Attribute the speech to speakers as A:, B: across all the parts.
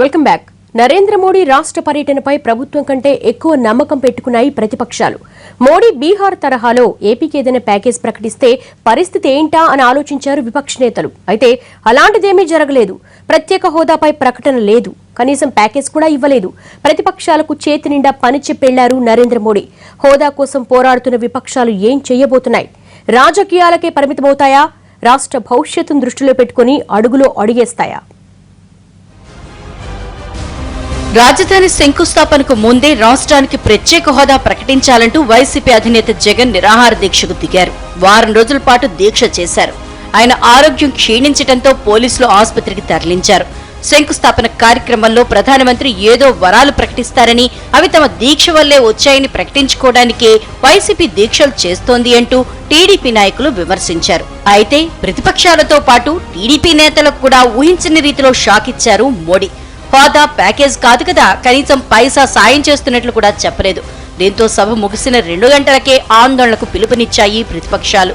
A: Welcome back. Narendra Modi రాష్ట్ర పర్యటనపై ప్రభుత్వం కంటే ఎక్కువ నమ్మకం పెట్టుకున్నాయి ప్రతిపక్షాలు. మోడీ బీహార్ తరహాలో ఏపీకి ఏదైనా ప్యాకేజ్ ప్రకటిస్తే పరిస్థితి ఏంటా అని ఆలోచించారు విపక్ష నేతలు. అయితే అలాంటిదేమీ జరగలేదు. ప్రత్యేక హోదాపై ప్రకటన లేదు, కనీసం ప్యాకేజ్ కూడా ఇవ్వలేదు. ప్రతిపక్షాలకు చేతి నిండా పని చెప్పెళ్లారు నరేంద్ర మోడీ. హోదా కోసం పోరాడుతున్న విపక్షాలు ఏం చేయబోతున్నాయి? రాజకీయాలకే పరిమితమవుతాయా? రాష్ట్ర భవిష్యత్తును దృష్టిలో పెట్టుకుని అడుగులో అడుగేస్తాయా?
B: రాజధాని శంకుస్థాపనకు ముందే రాష్ట్రానికి ప్రత్యేక హోదా ప్రకటించాలంటూ వైసీపీ అధినేత జగన్ నిరాహార దీక్షకు దిగారు. వారం రోజుల పాటు దీక్ష చేశారు. ఆయన ఆరోగ్యం క్షీణించడంతో పోలీసులు ఆసుపత్రికి తరలించారు. శంకుస్థాపన కార్యక్రమంలో ప్రధానమంత్రి ఏదో వరాలు ప్రకటిస్తారని, అవి తమ దీక్ష వల్లే వచ్చాయని ప్రకటించుకోవడానికే వైసీపీ దీక్షలు చేస్తోంది అంటూ టీడీపీ నాయకులు విమర్శించారు. అయితే ప్రతిపక్షాలతో పాటు టీడీపీ నేతలకు కూడా ఊహించని రీతిలో షాక్ ఇచ్చారు మోడీ. హోదా ప్యాకేజ్ కాదు కదా, కనీసం పైసా సాయం చేస్తున్నట్లు కూడా చెప్పలేదు. దీంతో సభ ముగిసిన 2 గంటలకే ఆందోళనకు పిలుపునిచ్చాయి ప్రతిపక్షాలు.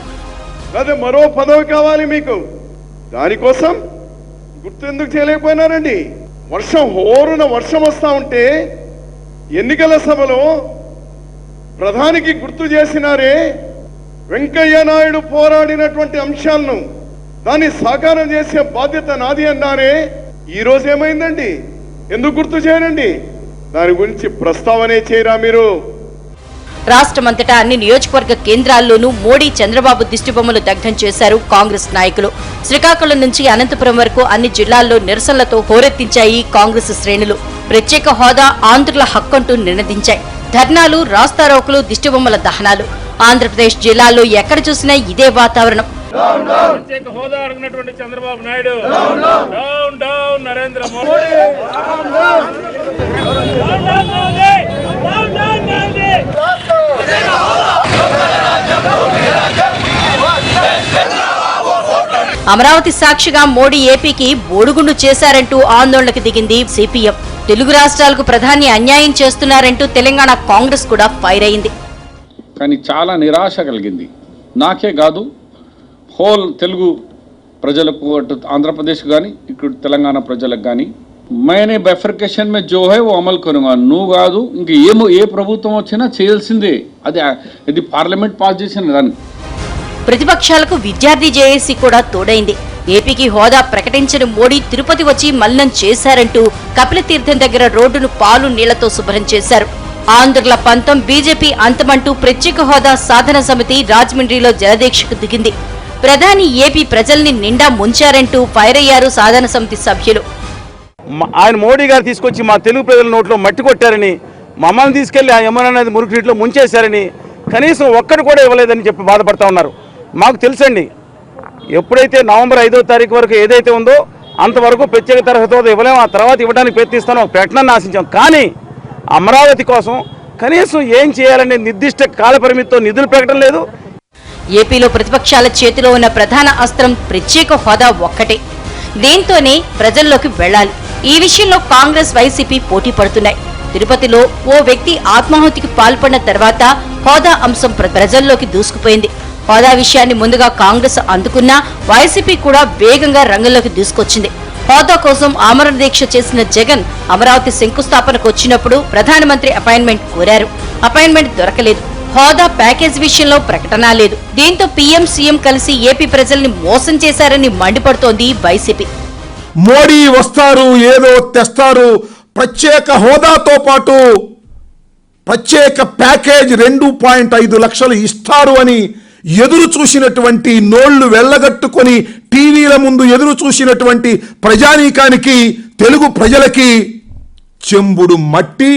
C: మరో పదవి కావాలి మీకు, దానికోసం గుర్తు ఎందుకు చేయలేకపోయినారండి? హోరున వర్షం వస్తా ఉంటే ఎన్నికల సభలో ప్రధానికి గుర్తు చేసినారే, వెంకయ్య నాయుడు పోరాడినటువంటి అంశాలను దాన్ని సాకారం చేసే బాధ్యత నాది అన్నారే. ఈ రోజు ఏమైందండి? ఎందుకు గుర్తు చేయరండి? దాని గురించి ప్రస్తావనే చేయరా మీరు?
B: రాష్ట్రమంతటా అన్ని నియోజకవర్గ కేంద్రాల్లోనూ మోడీ చంద్రబాబు దిష్టిబొమ్మలు దగ్ధం చేశారు కాంగ్రెస్ నాయకులు. శ్రీకాకుళం నుంచి అనంతపురం వరకు అన్ని జిల్లాల్లో నిరసనలతో హోరెత్తించాయి కాంగ్రెస్ శ్రేణులు. ప్రత్యేక హోదా ఆంధ్రుల హక్కంటూ నినదించాయి. ధర్నాలు, రాస్తారోకులు, దిష్టిబొమ్మల దహనాలు. ఆంధ్రప్రదేశ్ జిల్లాల్లో ఎక్కడ చూసినా ఇదే వాతావరణం.
D: ప్రత్యేక హోదా అడిగినటువంటి చంద్రబాబు నాయుడు డౌన్ డౌన్, నరేంద్ర మోడీ
B: అమరావతి సాక్షిగా మోడీ ఏపీకి బోడుగుండు చేశారంటూ ఆందోళనకు దిగింది సిపిఎం. తెలుగు రాష్ట్రాలకు ప్రధాని అన్యాయం చేస్తున్నారంటూ తెలంగాణ కాంగ్రెస్ కూడా ఫైర్ అయింది.
E: కానీ చాలా నిరాశ కలిగింది. నాకే కాదు, హోల్ తెలుగు ప్రజలకు, అటు ఆంధ్రప్రదేశ్ కానీ ఇక్కడ తెలంగాణ ప్రజలకు కానీ, मैंने బైఫర్కేషన్ में जो है वो अमल करूंगा. నువ్వు కాదు, ఇంక ఏ ప్రభుత్వం వచ్చినా చేయాల్సిందే. అది పార్లమెంట్ పాస్ చేసిన దాన్ని.
B: ప్రతిపక్షాలకు విద్యార్థి జేఏసీ కూడా తోడైంది. ఏపీకి హోదా ప్రకటించిన మోడీ తిరుపతి వచ్చి మల్లం చేశారంటూ కపిలతీర్థం దగ్గర రోడ్డును పాలు నీళ్లతో శుభ్రం చేశారు. ఆంధ్రుల పంతం, బీజేపీ అంతమంటూ ప్రత్యేక హోదా సాధన సమితి రాజమండ్రిలో జలదీక్షకు దిగింది. ప్రధాని ఏపీ ప్రజల్ని నిండా ముంచారంటూ ఫైర్ అయ్యారు సాధన సమితి సభ్యులు.
F: ఆయన మోడీ గారు తీసుకొచ్చి మా తెలుగు ప్రజల నోట్లో మట్టి కొట్టారని, మమ్మల్ని తీసుకెళ్లి ఆ యమునా మురికి నీటిలో ముంచేశారని, కనీసం ఒక్కడు కూడా ఇవ్వలేదని చెప్పి బాధపడతా ఉన్నారు. మాకు తెలుసండి, ఎప్పుడైతే నవంబర్ 5వ తారీఖు వరకు ఏదైతే ఉందో అంతవరకు ప్రత్యేక తరగతి హోదా ఇవ్వలేము, ఆ తర్వాత ఇవ్వడానికి ప్రయత్నిస్తాను, ప్రకటనను ఆశించాం. కానీ అమరావతి కోసం కనీసం ఏం చేయాలనే నిర్దిష్ట కాలపరిమితితో నిధులు ప్రకటన లేదు.
B: ఏపీలో ప్రతిపక్షాల చేతిలో ఉన్న ప్రధాన అస్త్రం ప్రత్యేక హోదా ఒక్కటే. దీంతోనే ప్రజల్లోకి వెళ్లాలి. ఈ విషయంలో కాంగ్రెస్, వైసీపీ పోటీ పడుతున్నాయి. తిరుపతిలో ఓ వ్యక్తి ఆత్మాహుతికి పాల్పడిన తర్వాత హోదా అంశం ప్రజల్లోకి దూసుకుపోయింది. హోదా విషయాన్ని ముందుగా కాంగ్రెస్ అందుకున్నా వైసీపీ కూడా వేగంగా రంగంలోకి దూసుకొచ్చింది. హోదా కోసం ఆమరణ దీక్ష చేసిన జగన్ అమరావతి శంకుస్థాపనకు వచ్చినప్పుడు ప్రధానమంత్రి అపాయింట్మెంట్ కోరారు. అపాయింట్మెంట్ దొరకలేదు. హోదా ప్యాకేజ్ విషయంలో ప్రకటన లేదు. దీంతో పీఎం, సీఎం కలిసి ఏపీ ప్రజల్ని మోసం చేశారని మండిపడుతోంది వైసీపీ.
G: మోడీ వస్తారు, ఏదో తెస్తారు, ప్రత్యేక హోదాతో పాటు ప్రత్యేక ప్యాకేజ్ 2.5 లక్షలు ఇస్తారు అని ఎదురు చూసినటువంటి, నోళ్లు వెళ్ళగట్టుకొని టీవీల ముందు ఎదురు చూసినటువంటి ప్రజానీకానికి, తెలుగు ప్రజలకి చెంబుడు మట్టి,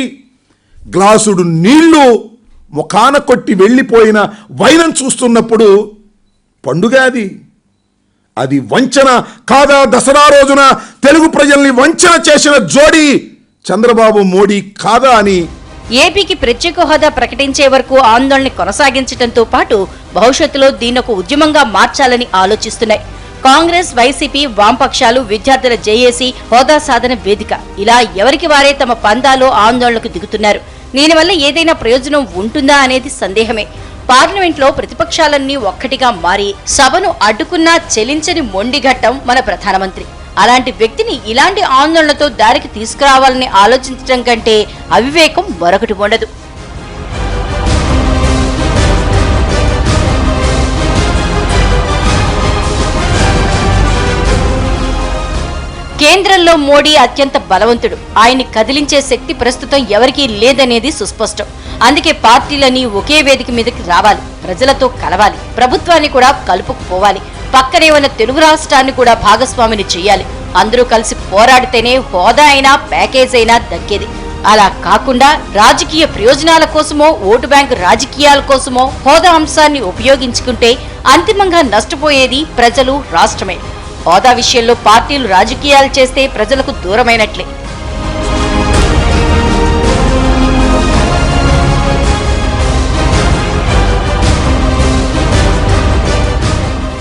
G: గ్లాసుడు నీళ్లు ముఖాన కొట్టి వెళ్ళిపోయిన వైనం చూస్తున్నప్పుడు పండుగ అది వంచన కాదా? దసరా రోజున తెలుగు ప్రజల్ని వంచన చేసిన జోడీ చంద్రబాబు, మోడీ కాదా అని
B: ఏపీకి ప్రత్యేక హోదా ప్రకటించే వరకు ఆందోళన కొనసాగించడంతో పాటు భవిష్యత్తులో దీనొక ఉద్యమంగా మార్చాలని ఆలోచిస్తున్నాయి. కాంగ్రెస్, వైసీపీ, వామపక్షాలు, విద్యార్థుల జేఏసీ, హోదా సాధన వేదిక ఇలా ఎవరికి వారే తమ పందాలో ఆందోళనకు దిగుతున్నారు. దీనివల్ల ఏదైనా ప్రయోజనం ఉంటుందా అనేది సందేహమే. పార్లమెంట్లో ప్రతిపక్షాలన్నీ ఒక్కటిగా మారి సభను అడ్డుకున్నా చెలించని మొండిఘట్టం మన ప్రధానమంత్రి. అలాంటి వ్యక్తిని ఇలాంటి ఆందోళనతో దారికి తీసుకురావాలని ఆలోచించడం కంటే అవివేకం మరొకటి ఉండదు. కేంద్రంలో మోడీ అత్యంత బలవంతుడు. ఆయన్ని కదిలించే శక్తి ప్రస్తుతం ఎవరికీ లేదనేది సుస్పష్టం. అందుకే పార్టీలని ఒకే వేదిక మీదకి రావాలి, ప్రజలతో కలవాలి, ప్రభుత్వాన్ని కూడా కలుపుకుపోవాలి, పక్కనే ఉన్న తెలుగు రాష్ట్రాన్ని కూడా భాగస్వామిని చేయాలి. అందరూ కలిసి పోరాడితేనే హోదా అయినా ప్యాకేజ్ అయినా దక్కేది. అలా కాకుండా రాజకీయ ప్రయోజనాల కోసమో ఓటు బ్యాంకు రాజకీయాల కోసమో హోదా అంశాన్ని ఉపయోగించుకుంటే అంతిమంగా నష్టపోయేది ప్రజలు, రాష్ట్రమే. హోదా విషయంలో పార్టీలు రాజకీయాలు చేస్తే ప్రజలకు దూరమైనట్లే.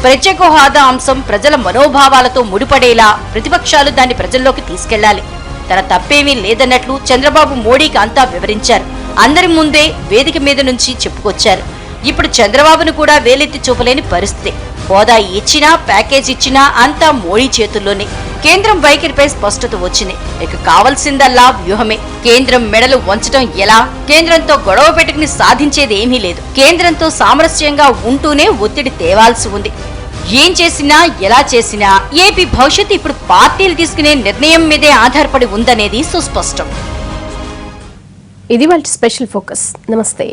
B: ప్రత్యేక హోదా అంశం ప్రజల మనోభావాలతో ముడిపడేలా ప్రతిపక్షాలు దాన్ని ప్రజల్లోకి తీసుకెళ్లాలి. తన తప్పేమీ లేదన్నట్లు చంద్రబాబు మోడీకి అంతా వివరించారు. అందరి ముందే వేదిక మీద నుంచి చెప్పుకొచ్చారు. ఇప్పుడు చంద్రబాబును కూడా వేలెత్తి చూపలేని పరిస్థితి. హోదా ఇచ్చినా ప్యాకేజ్ ఇచ్చినా అంతా మోడీ చేతుల్లోనే. కేంద్రం వైఖరిపై స్పష్టత వచ్చింది. ఇక కావాల్సిందల్లా వ్యూహమే. కేంద్రం మెడలు వంచడం ఎలా? కేంద్రంతో గొడవ పెట్టుకుని సాధించేది ఏమీ లేదు. కేంద్రంతో సామరస్యంగా ఉంటూనే ఒత్తిడి తేవాల్సి ఉంది. ఏం చేసినా ఎలా చేసినా ఏపీ భవిష్యత్తు ఇప్పుడు పార్టీలు తీసుకునే నిర్ణయం మీదే ఆధారపడి ఉందనేది సుస్పష్టం.
A: ఇది వాళ్ళ స్పెషల్ ఫోకస్. నమస్తే.